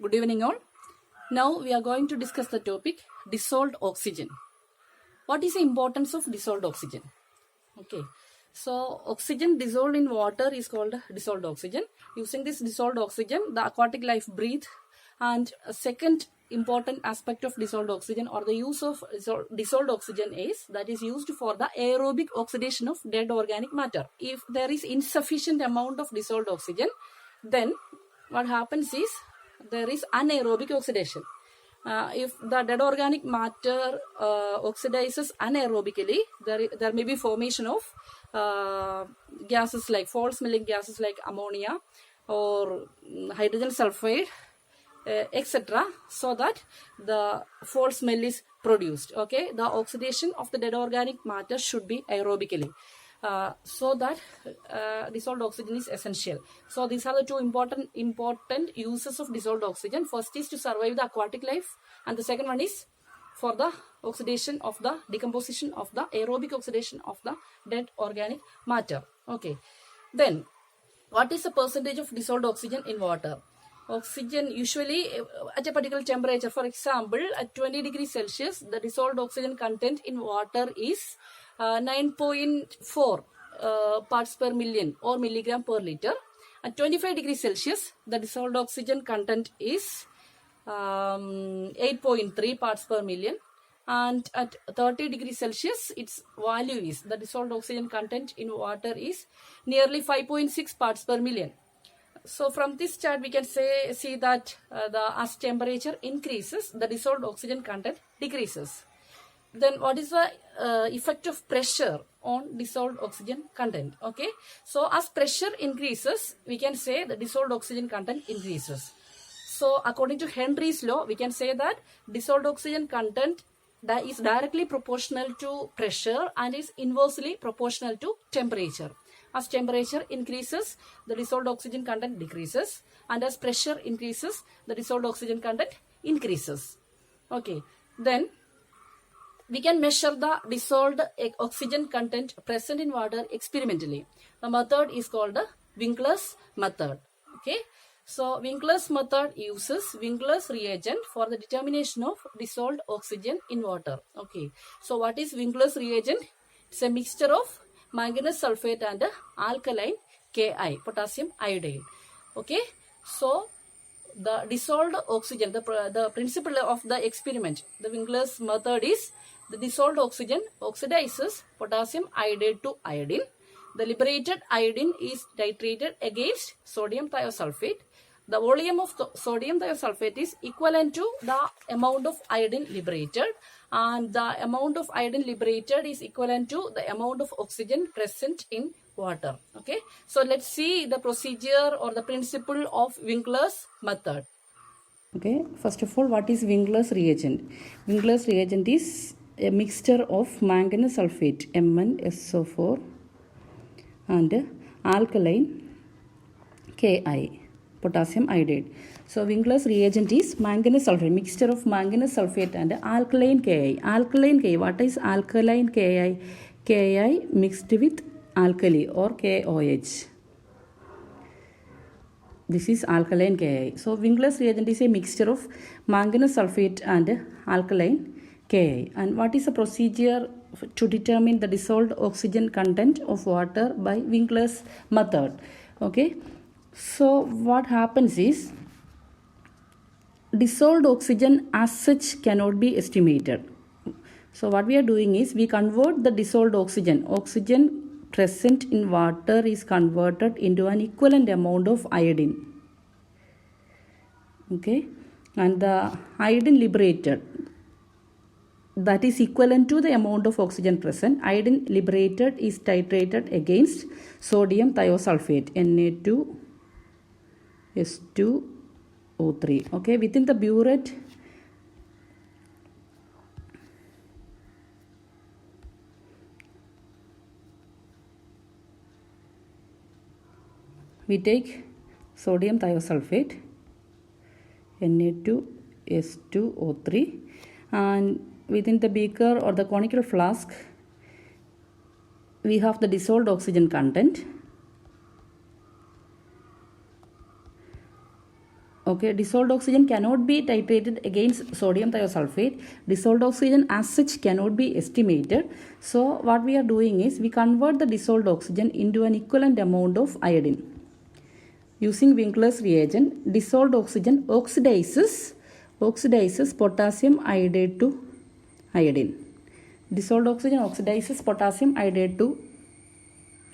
Good evening all. Now we are going to discuss the topic dissolved oxygen. What is the importance of dissolved oxygen? Okay. So oxygen dissolved in water is called dissolved oxygen. Using this dissolved oxygen, the aquatic life breathe. And a second important aspect of dissolved oxygen or the use of dissolved oxygen is that is used for the aerobic oxidation of dead organic matter. If there is insufficient amount of dissolved oxygen, then what happens is there is anaerobic oxidation. If the dead organic matter oxidizes anaerobically, there may be formation of gases like foul-smelling gases like ammonia or hydrogen sulfide, etc., so that the foul smell is produced. Okay, the oxidation of the dead organic matter should be aerobically. So that dissolved oxygen is essential. So these are the two important uses of dissolved oxygen. First is to survive the aquatic life, and the second one is for the oxidation of the decomposition of the aerobic oxidation of the dead organic matter. Okay, then what is the percentage of dissolved oxygen in water? Oxygen usually at a particular temperature, for example at 20 degrees Celsius, the dissolved oxygen content in water is 9.4 parts per million or milligram per liter. At 25 degrees Celsius, the dissolved oxygen content is 8.3 parts per million. And at 30 degrees Celsius, its value is, the dissolved oxygen content in water is nearly 5.6 parts per million. So from this chart, we can see that as temperature increases, the dissolved oxygen content decreases. Then what is the effect of pressure on dissolved oxygen content? Okay, so as pressure increases, we can say the dissolved oxygen content increases. So according to Henry's law, we can say that dissolved oxygen content that is directly proportional to pressure and is inversely proportional to temperature. As temperature increases, the dissolved oxygen content decreases, and as pressure increases, the dissolved oxygen content increases. Okay, then we can measure the dissolved oxygen content present in water experimentally. The method is called the Winkler's method. Okay, so Winkler's method uses Winkler's reagent for the determination of dissolved oxygen in water. Okay, so what is Winkler's reagent? It's a mixture of manganese sulfate and alkaline Ki, potassium iodide. Okay, so the dissolved oxygen, the principle of the experiment, the Winkler's method is the dissolved oxygen oxidizes potassium iodide to iodine. The liberated iodine is titrated against sodium thiosulfate. The volume of sodium thiosulfate is equivalent to the amount of iodine liberated, and the amount of iodine liberated is equivalent to the amount of oxygen present in water. Okay, so let's see the procedure or the principle of Winkler's method. Okay, first of all, what is Winkler's reagent? Winkler's reagent is a mixture of manganese sulfate MnSO4 and alkaline Ki, potassium iodide. So Winkler's reagent is manganese sulfate, mixture of manganese sulfate and alkaline Ki. Alkaline Ki, what is alkaline Ki? Ki mixed with alkali or KOH. This is alkaline Ki. So Winkler's reagent is a mixture of manganese sulfate and alkaline Ki. And what is the procedure to determine the dissolved oxygen content of water by Winkler's method? Okay, so what happens is dissolved oxygen as such cannot be estimated. So what we are doing is we convert the dissolved oxygen present in water is converted into an equivalent amount of iodine. Okay, and the iodine liberated, that is equivalent to the amount of oxygen present. Iodine liberated is titrated against sodium thiosulfate Na2S2O3. Okay, within the burette we take sodium thiosulfate Na2S2O3, and within the beaker or the conical flask we have the dissolved oxygen content. Okay, dissolved oxygen cannot be titrated against sodium thiosulfate. Dissolved oxygen as such cannot be estimated. So what we are doing is we convert the dissolved oxygen into an equivalent amount of iodine. Using Winkler's reagent, dissolved oxygen oxidizes potassium iodide to iodine. Dissolved oxygen oxidizes potassium iodide to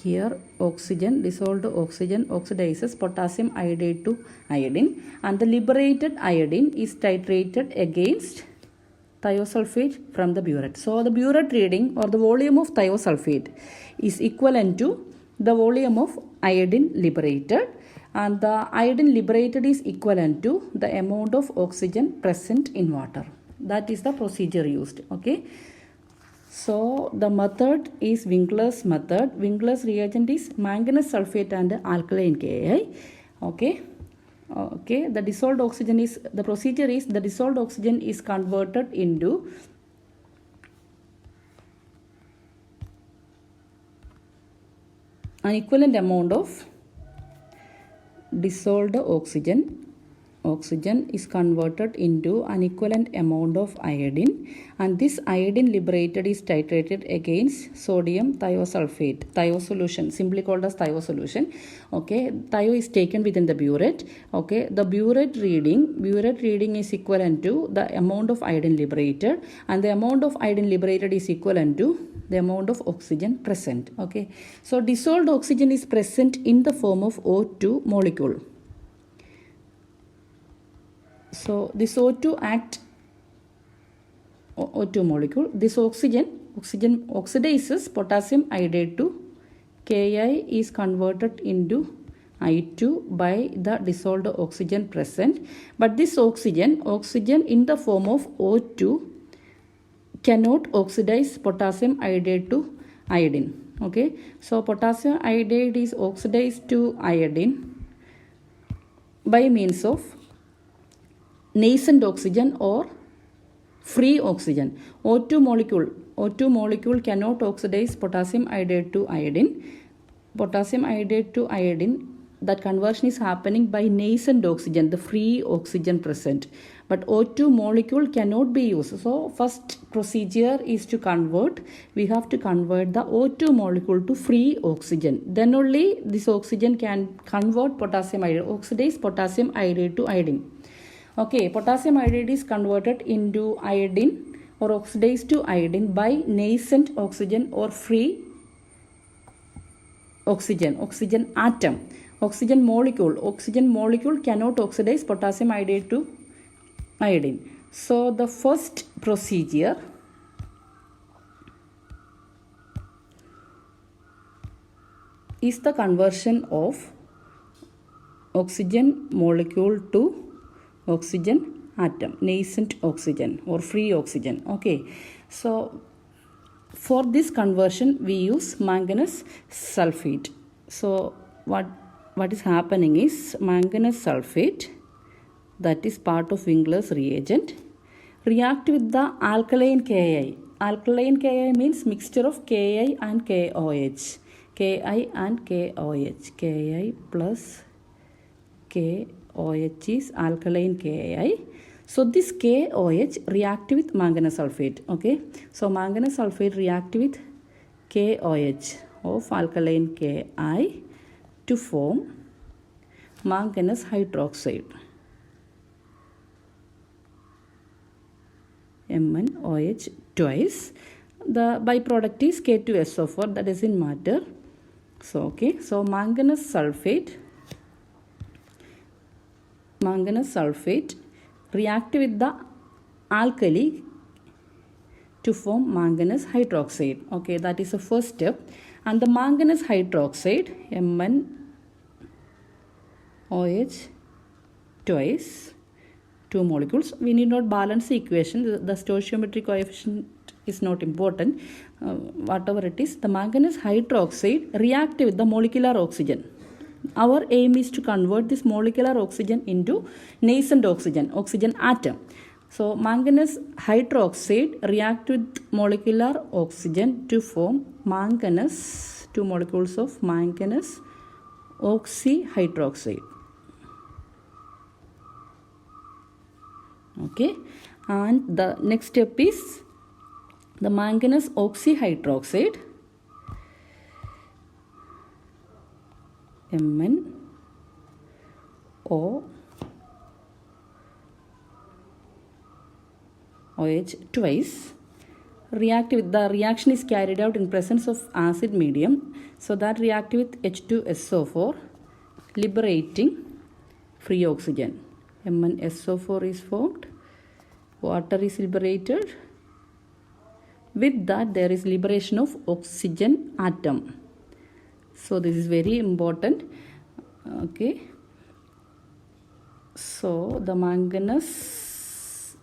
dissolved oxygen oxidizes potassium iodide to iodine, and the liberated iodine is titrated against thiosulfate from the burette. So the burette reading or the volume of thiosulfate is equivalent to the volume of iodine liberated, and the iodine liberated is equivalent to the amount of oxygen present in water. That is the procedure used. Okay. So the method is Winkler's method. Winkler's reagent is manganese sulfate and alkaline Ka. Okay. The dissolved oxygen is, the procedure is the dissolved oxygen is converted into an equivalent amount of dissolved oxygen is converted into an equivalent amount of iodine, and this iodine liberated is titrated against sodium thiosulfate, thiosolution, simply called as thiosolution. Okay, thio is taken within the burette. Okay, the burette reading is equivalent to the amount of iodine liberated, and the amount of iodine liberated is equivalent to the amount of oxygen present. Okay, so dissolved oxygen is present in the form of O2 molecule. So this O2 molecule, this oxygen oxidizes potassium iodide to Ki is converted into I2 by the dissolved oxygen present. But this oxygen in the form of O2 cannot oxidize potassium iodide to iodine. Okay, so potassium iodide is oxidized to iodine by means of nascent oxygen or free oxygen. O2 molecule cannot oxidize potassium iodide to iodine. Potassium iodide to iodine, that conversion is happening by nascent oxygen, the free oxygen present. But O2 molecule cannot be used. So first procedure is to convert. We have to convert the O2 molecule to free oxygen. Then only this oxygen can convert potassium iodide, oxidize potassium iodide to iodine. Okay, potassium iodide is converted into iodine or oxidized to iodine by nascent oxygen or free oxygen atom. Oxygen molecule cannot oxidize potassium iodide to iodine. So the first procedure is the conversion of oxygen molecule to oxygen atom, nascent oxygen or free oxygen. Okay, so for this conversion we use manganese sulfate. So what is happening is manganese sulfate, that is part of Winkler's reagent, react with the alkaline Ki. Alkaline Ki means mixture of Ki and KOH. Ki and KOH. Ki plus KOH is alkaline Ki. So this KOH react with manganese sulfate. Okay, so manganese sulfate react with KOH of alkaline Ki to form manganese hydroxide, MnOH twice. The byproduct is K2SO4, that doesn't matter. So okay, so manganese sulfate react with the alkali to form manganese hydroxide. Okay, that is the first step. And the manganese hydroxide, MnOH twice, 2 molecules. We need not balance the equation. The stoichiometric coefficient is not important. Whatever it is, the manganese hydroxide react with the molecular oxygen. Our aim is to convert this molecular oxygen into nascent oxygen atom. So manganese hydroxide react with molecular oxygen to form manganese, 2 molecules of manganese oxyhydroxide. Okay, and the next step is the manganese oxyhydroxide, MnO OH twice. The reaction is carried out in presence of acid medium, so that react with H2SO4, liberating free oxygen. MnSO4 is formed, water is liberated. With that, there is liberation of oxygen atom. So this is very important. Okay, so the manganese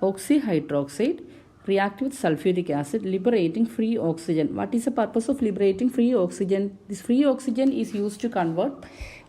oxyhydroxide react with sulfuric acid, liberating free oxygen. What is the purpose of liberating free oxygen? This free oxygen is used to convert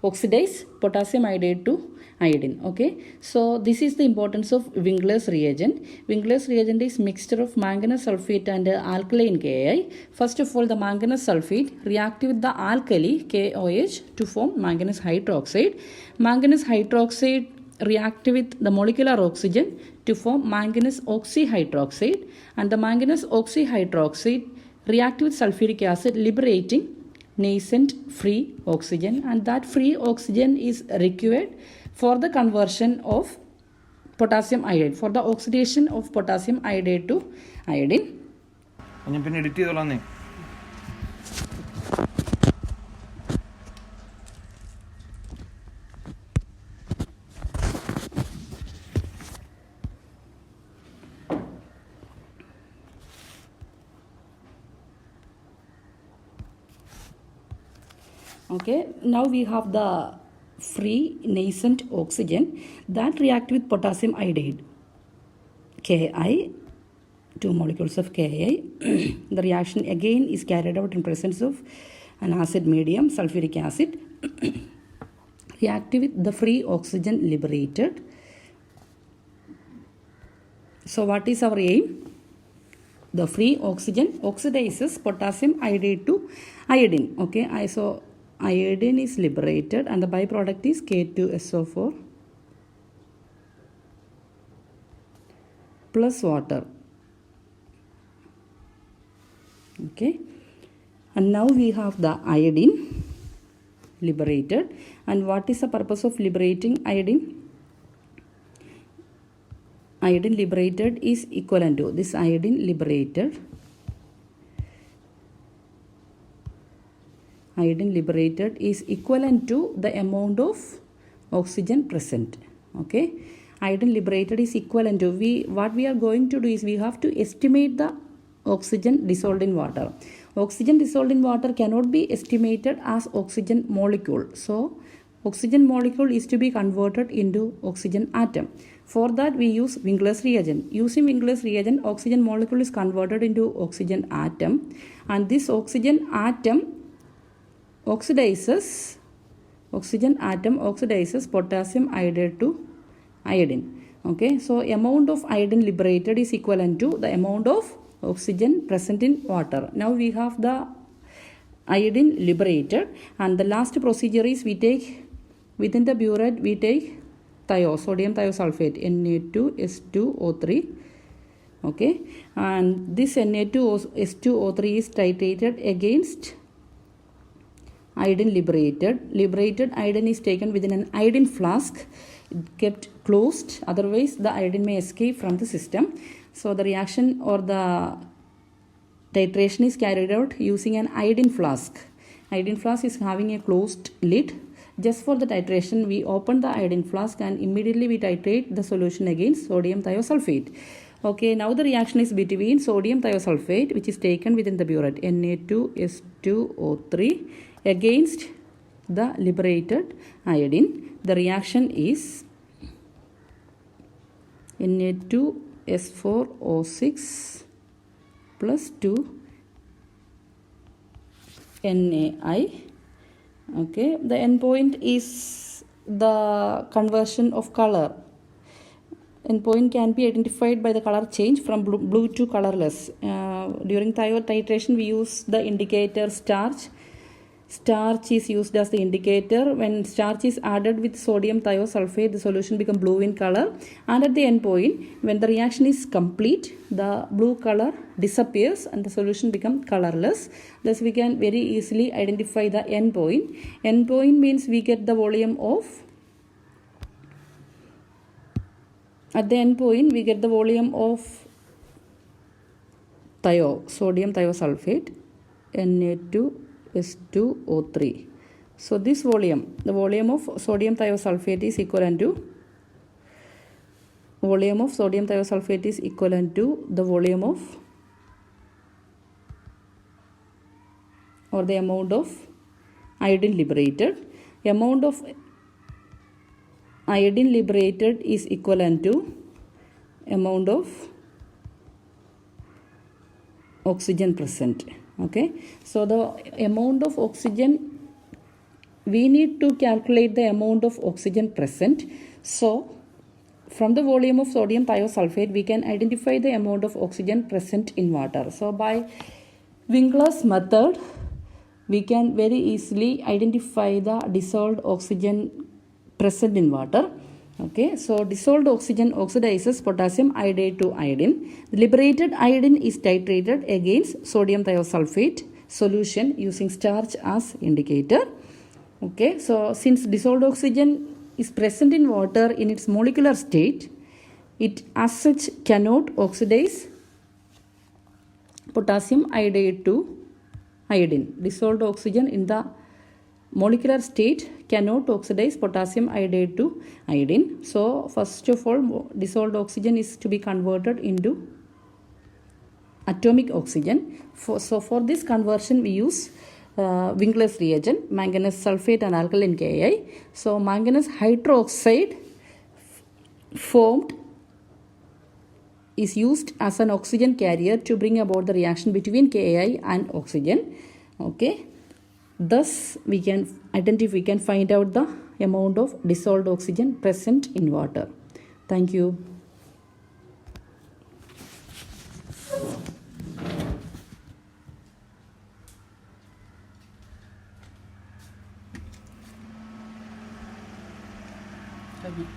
oxidized potassium iodide to iodine. Okay, so this is the importance of Winkler's reagent. Winkler's reagent is mixture of manganese sulfate and alkaline Ki. First of all, the manganese sulfate react with the alkali KOH to form manganese hydroxide. Manganese hydroxide react with the molecular oxygen to form manganese oxyhydroxide, and the manganese oxyhydroxide react with sulfuric acid, liberating nascent free oxygen, and that free oxygen is required for the conversion of potassium iodide, for the oxidation of potassium iodide to iodine. Okay, now we have the free nascent oxygen that react with potassium iodide, Ki, 2 molecules of Ki. The reaction again is carried out in presence of an acid medium, sulfuric acid, react with the free oxygen liberated. So what is our aim? The free oxygen oxidizes potassium iodide to iodine. Okay, so iodine is liberated and the byproduct is K2SO4 plus water. Okay, and now we have the iodine liberated. And what is the purpose of liberating iodine? Iodine liberated is equivalent to this iodine liberated. Iodine liberated is equivalent to the amount of oxygen present. Okay, iodine liberated is equivalent to, what we are going to do is we have to estimate the oxygen dissolved in water. Oxygen dissolved in water cannot be estimated as oxygen molecule. So oxygen molecule is to be converted into oxygen atom. For that we use Winkler's reagent. Using Winkler's reagent, oxygen molecule is converted into oxygen atom, and this oxygen atom oxidizes potassium iodide to iodine. Okay, so amount of iodine liberated is equivalent to the amount of oxygen present in water. Now we have the iodine liberated, and the last procedure is we take within the burette we take sodium thiosulfate, Na2S2O3. Okay, and this Na2S2O3 is titrated against iodine liberated. Liberated iodine is taken within an iodine flask, kept closed, otherwise the iodine may escape from the system. So the reaction or the titration is carried out using an iodine flask. Iodine flask is having a closed lid. Just for the titration, we open the iodine flask and immediately we titrate the solution against sodium thiosulfate. Okay, now the reaction is between sodium thiosulfate, which is taken within the burette, Na2S2O3, against the liberated iodine. The reaction is Na2S4O6 plus 2 NaI. Okay, the endpoint is the conversion of color. Endpoint can be identified by the color change from blue to colorless. During titration, we use the indicator starch Starch is used as the indicator. When starch is added with sodium thiosulfate, the solution becomes blue in color. And at the end point, when the reaction is complete, the blue color disappears and the solution becomes colorless. Thus, we can very easily identify the end point. End point means we get the volume of, at the end point, we get the volume of sodium thiosulfate, Na2S2O3. So this volume, the volume of sodium thiosulfate is equivalent to the volume of or the amount of iodine liberated. Amount of iodine liberated is equivalent to amount of oxygen present. Okay, so the amount of oxygen, we need to calculate the amount of oxygen present. So from the volume of sodium thiosulfate, we can identify the amount of oxygen present in water. So by Winkler's method, we can very easily identify the dissolved oxygen present in water. Okay, so dissolved oxygen oxidizes potassium iodide to iodine. The liberated iodine is titrated against sodium thiosulfate solution using starch as indicator. Okay, so since dissolved oxygen is present in water in its molecular state, it as such cannot oxidize potassium iodide to iodine. Dissolved oxygen in the molecular state cannot oxidize potassium iodide to iodine. So first of all, dissolved oxygen is to be converted into atomic oxygen. So for this conversion, we use Winkler's reagent, manganese sulfate and alkaline Ki. So manganese hydroxide formed is used as an oxygen carrier to bring about the reaction between Ki and oxygen. Okay, thus we can find out the amount of dissolved oxygen present in water. Thank you. Thank you.